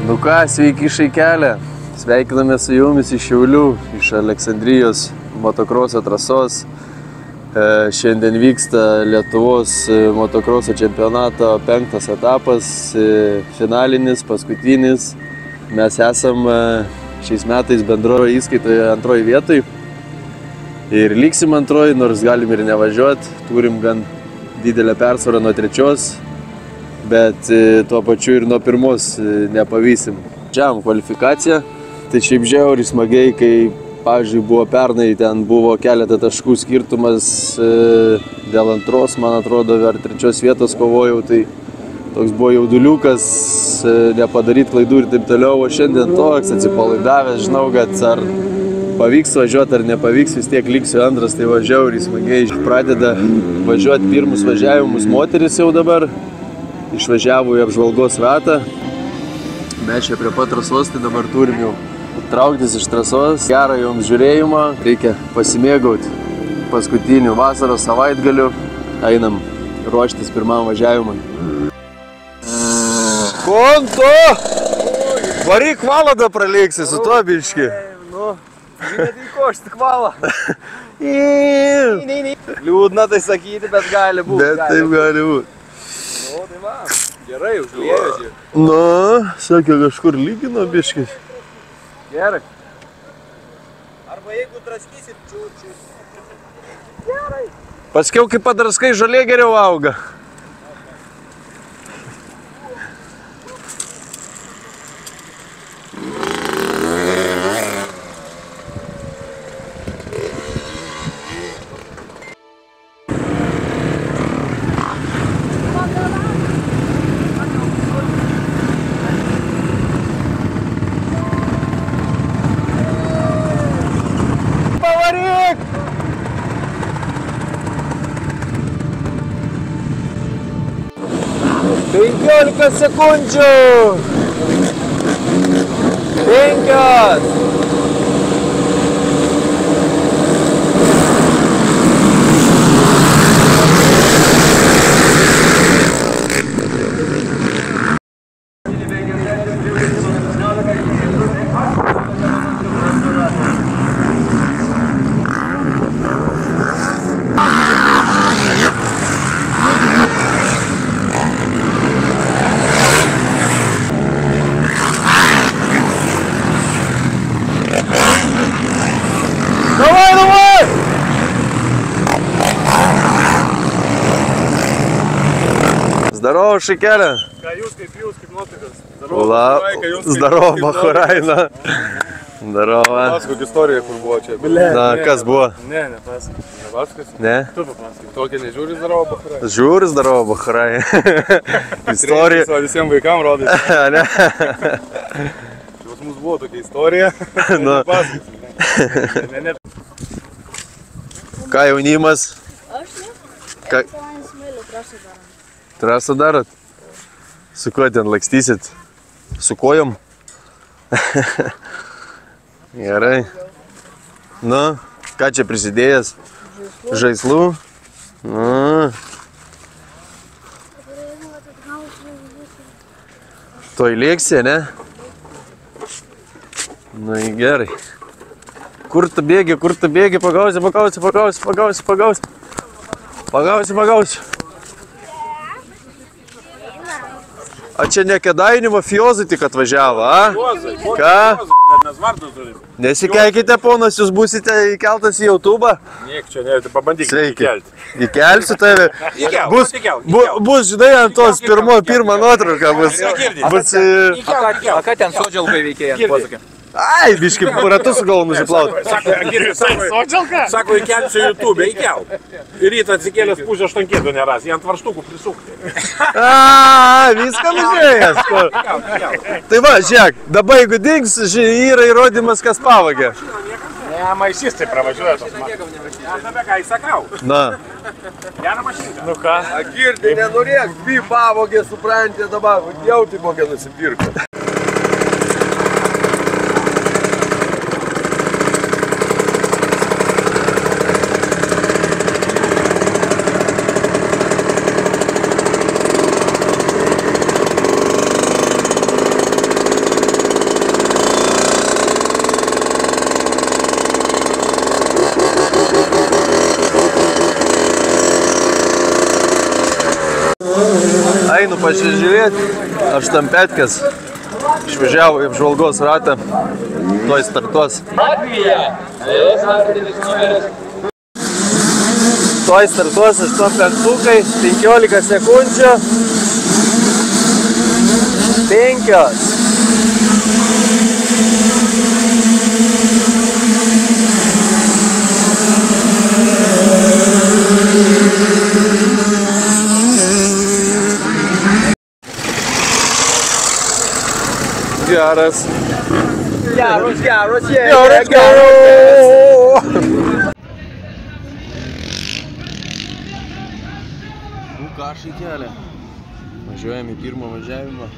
Nu ką, sveiki Šaikelė. Sveikiname su jumis iš Šiaulių, iš Aleksandrijos motokroso trasos. Šiandien vyksta Lietuvos motokroso čempionato 5. etapas, finalinis, paskutinis. Mes esam šiais metais bendroje įskaitoje 2. vietoj. Ir liksim 2, nors galim ir nevažiuoti. Turim gan didelę persvarą nuo 3. Bet tuo pačiu ir nuo 1 nepavysim. Džiam kvalifikacija, tai šiaip žiauriai smagiai, kai, pavyzdžiui, buvo pernai, ten buvo keletą taškų skirtumas dėl 2, man atrodo, ar 3 vietos kovojau, tai toks buvo jauduliukas, nepadaryt klaidų ir taip toliau, o šiandien toks atsipalaidavęs, žinau, kad ar pavyks važiuoti ar nepavyks, vis tiek liksiu 2, tai žiauriai smagiai. Pradeda važiuoti pirmus važiavimus moteris jau dabar. Išvažiavo į apžvalgos ratą. Mes čia prie pat trasos, tai dabar turim jau trauktis iš trasos. Gerą joms žiūrėjimą, reikia pasimėgauti paskutinių vasaros savaitgalių. Einam ruoštis pirmam važiavimui. Konto! Varyk valandą praleiksi su tuo biški. Nu, žinai, ko aš tik valą. Liūdna tai sakyti, bet gali būti. Bet taip gali būti. O, tai va, gerai, užliejo. Na, sakė, kažkur lygino biškis. Gerai. Arba jeigu draskysit čiūčius. Gerai. Paskiau, kai padraskai, žolė geriau auga. Pavaryk! 15 sekundžių! 5! Здорово, Šaikelė. Ką jūs, kaip nuotaikas? Здорово, Бахураina. Здорово. Pasakok istoriją, kur buvo čia. Na, kas buvo? Ne, nepasakok. Nepasakos? Ne? Tu papasakok. Tokia nežiūri Здорово, Бахураina. Žiūri Здорово, Бахураina. Istorija. Visiems vaikams rodai. Ne? Pas mus buvo tokia istorija. Nepasakos. Ką jaunimas? Aš ne. Ką? Trasą darot? Su kuo ten lakstysit? Su kojom? Gerai. Nu, ką čia prisidėjęs? Žaislų? Nu. Toj lėksi, ne? Nu, gerai. Kur tu bėgi, pagausi. Pagausi. A čia ne Kėdainių mafijozai tik atvažiavo, a? Ką? Mes vardą turim. Nesikeikite, ponas, jūs būsite įkeltas į YouTube. Niek čia, ne, tai pabandyk įkelti. Įkelsiu tave. Bus, žinai, ant tos pirmą nuotrauką bus. A ką ten sodžialbai veikėjai, pasakė? Ai, biškai, ratus gal nusiplauti. Sako, įkelsiu YouTube, įkel. Ir rytą atsikėlęs pusę 8 kėdų neras, jį ant varštukų prisukti. Viską nužiūrėjęs. Tai va, žiūrėk, dabar jeigu dings, yra įrodymas, kas pavagė. Ne, maišys tai pravažiuoja tos mašinos. Aš dabar ką įsakau. Na. Gerą mašiną. Nu ką? Girdi, nenorėk, dvi pavogė, suprantė dabar, jau tai kokią nusipirko. Einu pasižiūrėti, aš tam petkas išvažiavo į apžvalgos ratą, tuoj startuos. Tuoj startuos 8 penktukai, 15 sekundžių. 5. Geras. Geros, Geras. Nu ką aš į kelią. Važiuojam į pirmą važiavimą.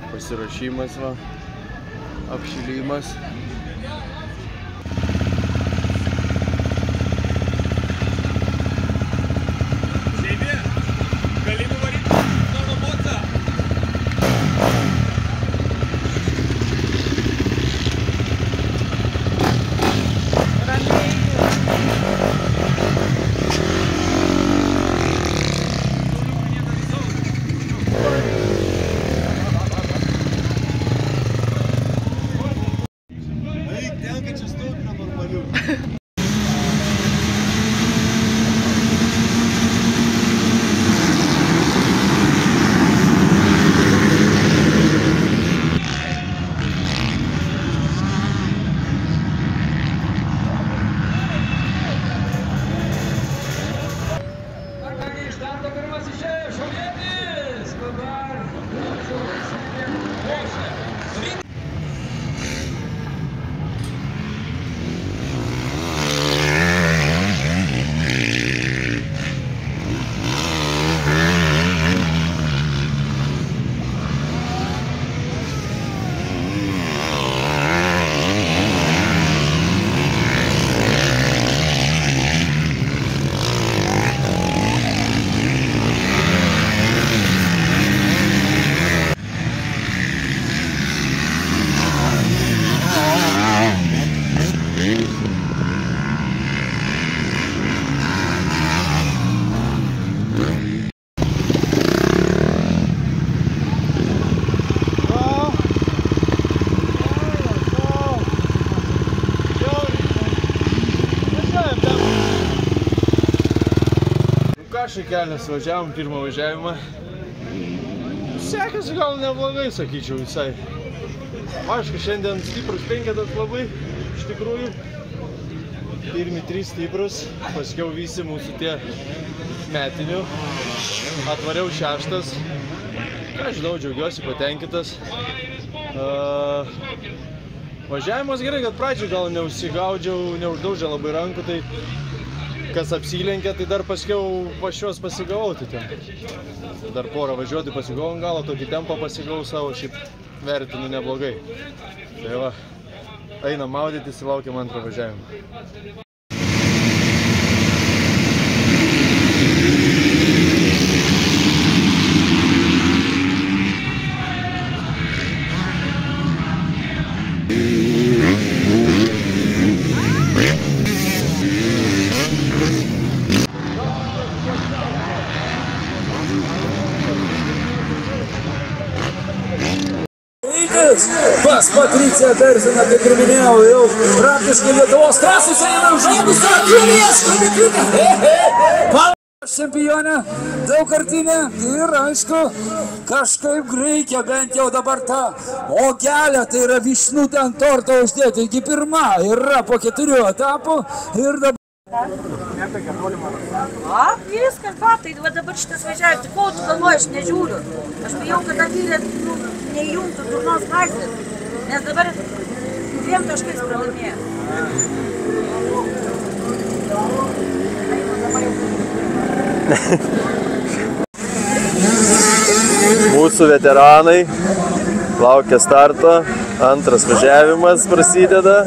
Pasirašymas va. Apšilimas. Kelias važiavom, pirmą važiavimą. Sekasi gal neblogai, sakyčiau, visai. Aišku, šiandien stiprus penketas labai, iš tikrųjų. Pirmi 3 stiprus, paskiau visi mūsų tie metinių. Atvariau 6. Ką žinau, džiaugiuosi, patenkintas. Važiavimas gerai, kad pradžioj gal neužsigaudžiau, neuždaužė labai rankų, tai kas apsilenkė, tai dar paskiau pašios pasigavau, tai ten dar porą važiuoti pasigavau ant galo, tokį tempą pasigavau savo, šiaip vertinu neblogai. Tai va, einam maudytis ir laukiam antrą važiavimą. Pas Patriciją Berziną, kaip ir minėjau, jau praktiškai Lietuvos trasos eina užėmusią žuvies. Čempionė, daugkartinė ir aišku, kažkaip reikia bent jau dabar tą ogelę, tai yra vyšnutę ant torto uždėti. Taigi pirma yra po 4 etapų ir dabar... Viskas, tai dabar šitas važiavė, tik ko tu galvoji, aš nežiūriu. Aš bijau, kad atyrė neįjungtų durnos gaisrės, nes dabar 2 taškais pralaimėjo. Mūsų veteranai laukia starto, antras važiavimas prasideda.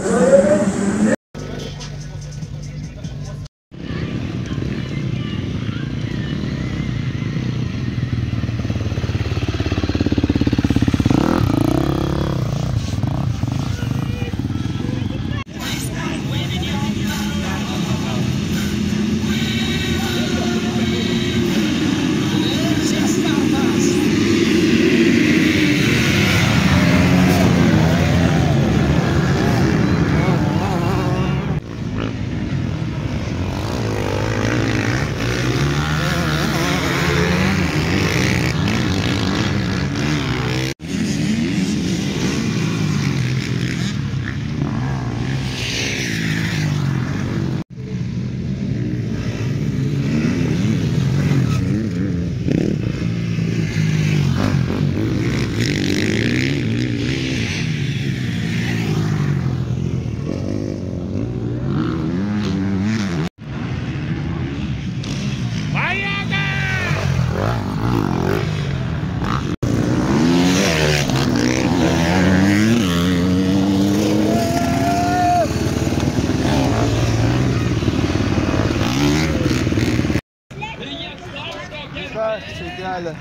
Šeitelė.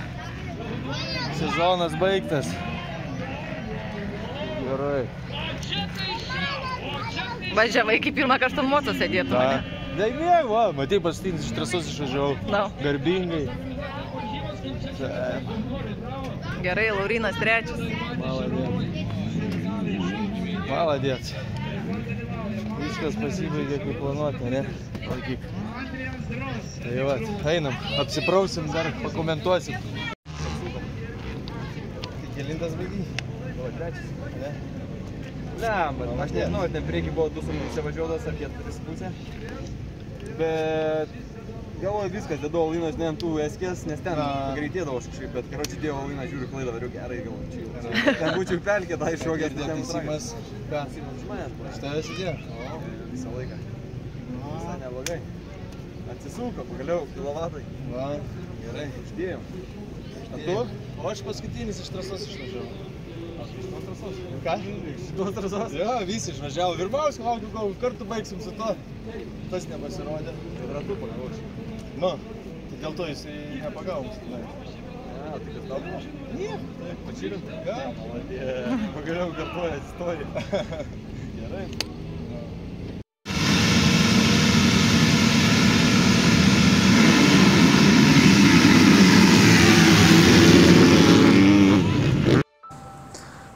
Sezonas baigtas. Gerai. Važiavai kaip pirmą kartą moto sėdėtų mane. Ne, va, matai, paskutinis iš trasos išvažiavau. Garbingai. Gerai, Laurinas 3. Maladėt. Viskas pasibaigė kaip planuota, ne? Laikyk. Tai va, einam, apsiprausim, dar pakomentuosim. Tai kelintas baigiai? Buvo 3, ne? Ne, aš nežinau, ten priekį buvo 2,5 važiuotas ar 4,5. Bet galvoju viskas, dėdavau Linas ne ant tų eskės, nes ten pagreitėdavo kažkaip, bet karočiui dėjau Liną, žiūriu klaidą, variu gerai, galvoju, čia. Ten būčiau pelkė, tai iššokęs. Girdėt, Simas, ką? Simas iš manęs, aš tave sėdėjau. O, visą laiką. Visai neblogai. Atsisuko, pagaliau, kilovatai. Va, gerai, uždėjom. O tu? O aš paskutinis iš trasos išvažiavau. Iš tos trasos? Ką? Iš tos trasos? Jo, visi išvažiavo. Virbauską laukiu, gal kartu baigsim su to. Tas nepasirodė. Ir ratu pagavosi. Nu, tai dėl to jisai nepagavo mums. Ja, tai kas tau buvo? Nieko. Pačirim? Ką? Maladė. Pagaliau kartuoja istoriją. Gerai.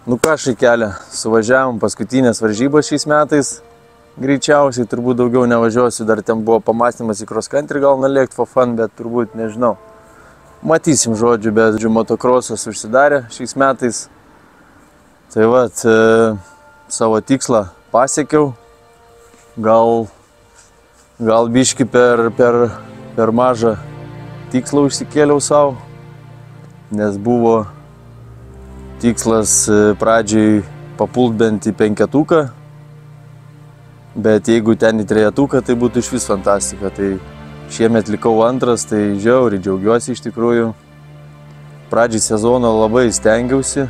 Nu ką, Šeitelė, suvažiavom paskutinės varžybos šiais metais. Greičiausiai turbūt daugiau nevažiuosiu, dar ten buvo pamastymas į cross country, gal nulėkt for fun, bet turbūt nežinau. Matysim žodžiu, bet motokrosas užsidarė šiais metais. Tai vat, savo tikslą pasiekiau. Gal biški per mažą tikslą užsikėliau savo, nes buvo tikslas pradžiai papult bent į 5-tuką, bet jeigu ten į 3-tuką, tai būtų iš vis fantastika. Tai šiemet likau 2, tai žiauriai džiaugiuosi iš tikrųjų. Pradžiai sezono labai stengiausi,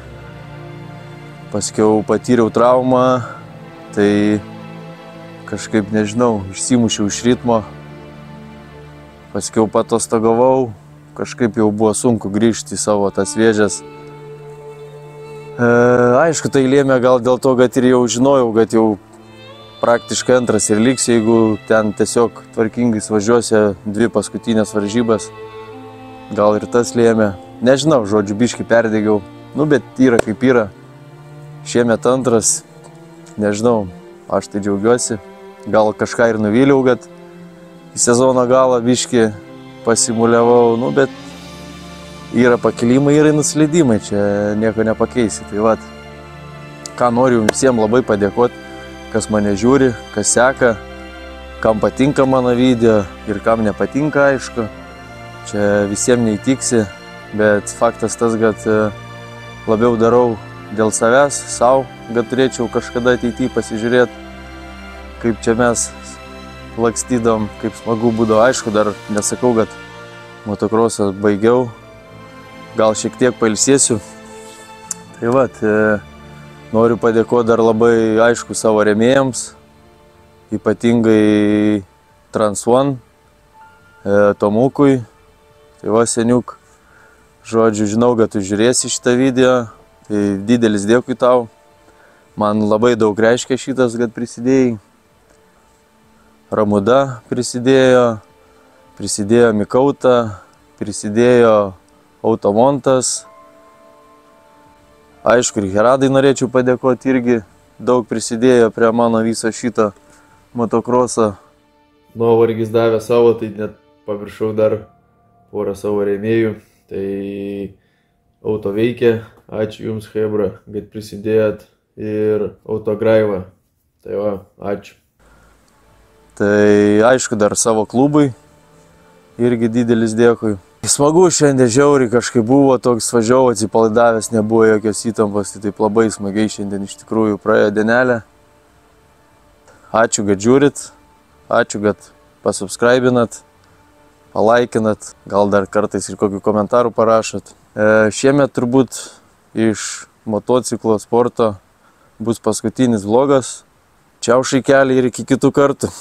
paskiau patyriau traumą, tai kažkaip nežinau, išsimušiau iš ritmo, paskiau patostogavau, kažkaip jau buvo sunku grįžti į savo tas vėžes. Aišku, tai lėmė gal dėl to, kad ir jau žinojau, kad jau praktiškai 2 ir liksiu, jeigu ten tiesiog tvarkingai važiuosi 2 paskutinės varžybas. Gal ir tas lėmė. Nežinau, žodžiu, biškį perdėgiau. Nu, bet yra kaip yra. Šiemet 2, nežinau, aš tai džiaugiuosi. Gal kažką ir nuvyliau, kad į sezono galą biškį pasimuliavau, nu, bet yra pakilimai, yra nuslydimai, čia nieko nepakeisi. Tai vat, ką noriu visiems labai padėkoti, kas mane žiūri, kas seka, kam patinka mano video ir kam nepatinka, aišku. Čia visiems neįtiksi, bet faktas tas, kad labiau darau dėl savęs, savo, kad turėčiau kažkada ateityje pasižiūrėti, kaip čia mes lakstydom, kaip smagu būdavo. Aišku, dar nesakau, kad motokrosą baigiau, gal šiek tiek pailsėsiu. Tai vat, noriu padėkoti dar labai, aišku, savo rėmėjams, ypatingai Trans1, Tomukui. Tai va, seniuk, žodžiu, žinau, kad tu žiūrėsi šitą video, tai didelis dėkui tau. Man labai daug reiškia šitas, kad prisidėjai. Ramuda prisidėjo Mikauta, prisidėjo Automontas. Aišku, ir Heradai norėčiau padėkoti, irgi daug prisidėjo prie mano viso šito motokrosą. Nuovargis davė savo, tai net paviršau dar porą savo rėmėjų. Tai Auto veikia, ačiū Jums, Hebra, kad prisidėjot, ir Autograiva. Tai va, ačiū. Tai aišku, dar savo klubui irgi didelis dėkui. Smagu šiandien žiauriai kažkaip buvo, toks važiavau, atsipalaidavęs, nebuvo jokios įtampos, tai taip labai smagiai šiandien iš tikrųjų praėjo dienelė. Ačiū, kad žiūrit, ačiū, kad pasubscribinat, palaikinat, gal dar kartais ir kokių komentarų parašot. Šiemet turbūt iš motociklo sporto bus paskutinis vlogas. Čiau šaikeliai ir iki kitų kartų.